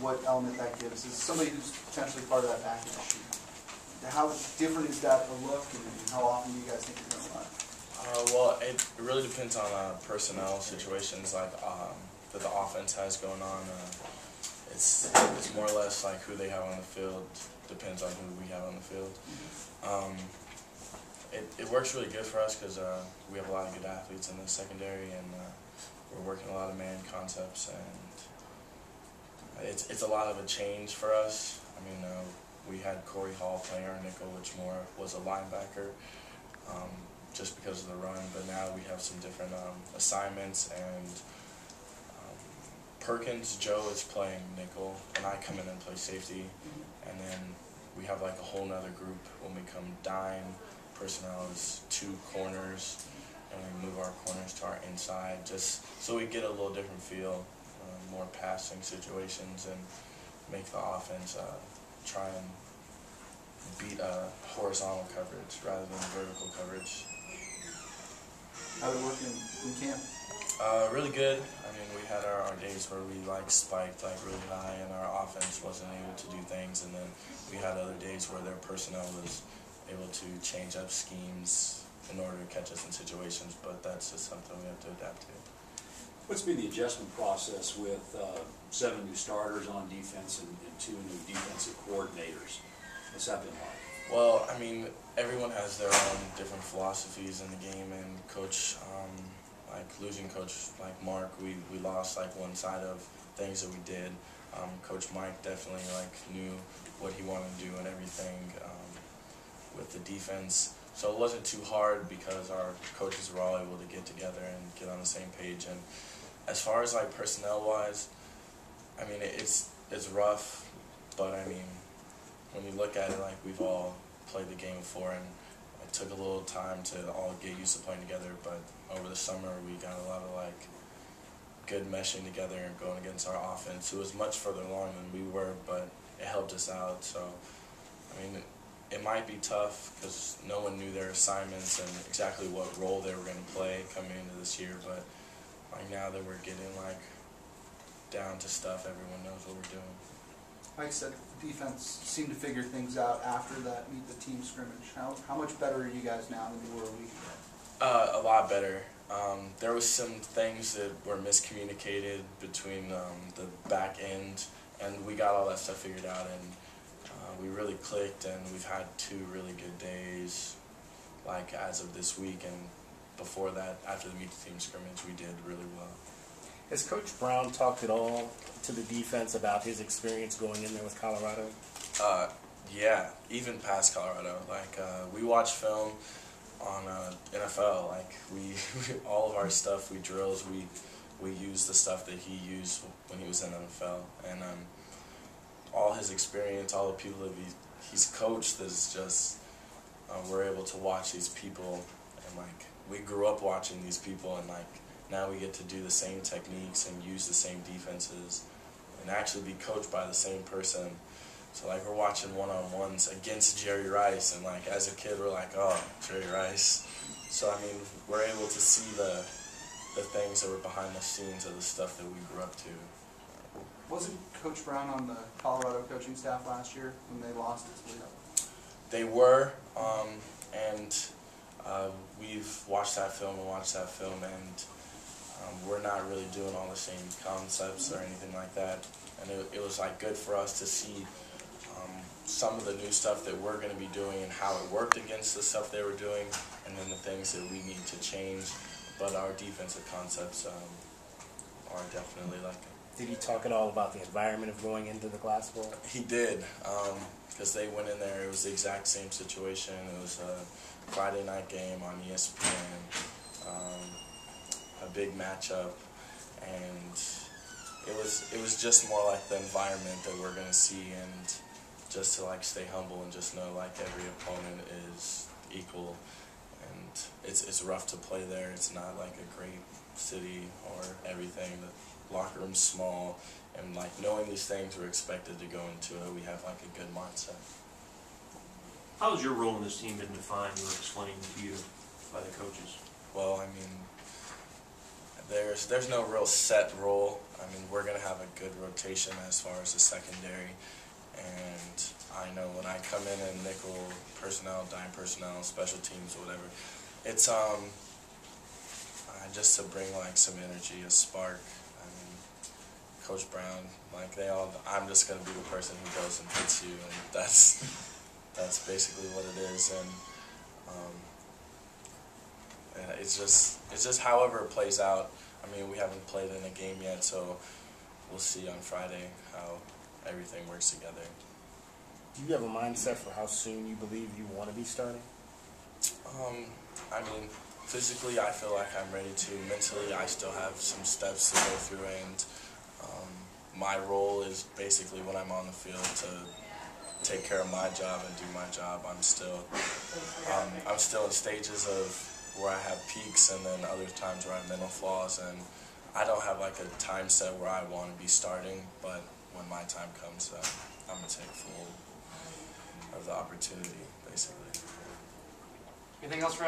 what element that gives. As somebody who's potentially part of that backing sheet, how different is that a look, and how often do you guys think you're going to run? Well, it really depends on personnel situations like that the offense has going on. It's more or less like who they have on the field depends on who we have on the field. It works really good for us because we have a lot of good athletes in the secondary, and we're working a lot of man concepts, and it's a lot of a change for us. I mean, we had Corey Hall playing our nickel, which more was a linebacker, just because of the run. But now we have some different assignments, and Perkins, Joe is playing nickel, and I come in and play safety, and then we have like a whole nother group when we come dime. Personnel is 2 corners, and we move our corners to our inside, just so we get a little different feel, more passing situations, and make the offense try and beat horizontal coverage rather than vertical coverage. How did it work in camp? Really good. I mean, we had our days where we spiked really high, and our offense wasn't able to do things, and then we had other days where their personnel was able to change up schemes in order to catch us in situations, but that's just something we have to adapt to. What's been the adjustment process with 7 new starters on defense and 2 new defensive coordinators? What's that been like? Well, I mean, everyone has their own different philosophies in the game, and coach, like losing coach like Mark, we lost one side of things that we did. Coach Mike definitely knew what he wanted to do and everything with the defense. So it wasn't too hard because our coaches were all able to get together and get on the same page. And as far as personnel-wise, I mean, it's rough, but I mean, when you look at it, we've all played the game before, and it took a little time to all get used to playing together. But over the summer, we got a lot of good meshing together and going against our offense, who was much further along than we were, but it helped us out. So, I mean, it might be tough because no one knew their assignments and exactly what role they were going to play coming into this year, but now that we're getting down to stuff, everyone knows what we're doing. Like I said, the defense seemed to figure things out after that meet the team scrimmage. How much better are you guys now than you were a week ago? A lot better. There was some things that were miscommunicated between the back end, and we got all that stuff figured out, and we really clicked, and we've had 2 really good days, as of this week, and before that, after the meet the team scrimmage, we did really well. Has Coach Brown talked at all to the defense about his experience going in there with Colorado? Yeah, even past Colorado. We watch film on NFL. We all of our stuff, we drills, we use the stuff that he used when he was in NFL, and all his experience, all the people that he's coached, is just we're able to watch these people, and we grew up watching these people, and now we get to do the same techniques and use the same defenses and actually be coached by the same person. So we're watching one-on-ones against Jerry Rice, and as a kid we're oh, Jerry Rice. So I mean, we're able to see the things that were behind the scenes of the stuff that we grew up to. Wasn't Coach Brown on the Colorado coaching staff last year when they lost at Toledo? They were, and we've watched that film and we're not really doing all the same concepts or anything like that. And it was good for us to see some of the new stuff that we're going to be doing and how it worked against the stuff they were doing, and then the things that we need to change. But our defensive concepts are definitely Did he talk at all about the environment of going into the Glassball? He did, because they went in there. It was the exact same situation. It was a Friday night game on ESPN, a big matchup, and it was just more the environment that we're going to see, and just to stay humble and just know every opponent is equal, and it's rough to play there. It's not a great city or everything. The locker room's small, and knowing these things, we're expected to go into it. We have a good mindset. How has your role in this team been defined or explained to you by the coaches? Well, I mean, there's no real set role. I mean, we're gonna have a good rotation as far as the secondary, and I know when I come in and nickel personnel, dime personnel, special teams, whatever, it's just to bring like some energy, a spark. I mean, Coach Brown, like I'm just gonna be the person who goes and hits you, and that's basically what it is. And it's just however it plays out. I mean, we haven't played in a game yet, so we'll see on Friday how everything works together. Do you have a mindset for how soon you believe you want to be starting? I mean, physically, I feel like I'm ready to. Mentally, I still have some steps to go through, and my role is basically when I'm on the field to take care of my job and do my job. I'm still in stages of where I have peaks and then other times where I have mental flaws, and I don't have like a time set where I want to be starting, but when my time comes, I'm going to take full of the opportunity, basically. Anything else for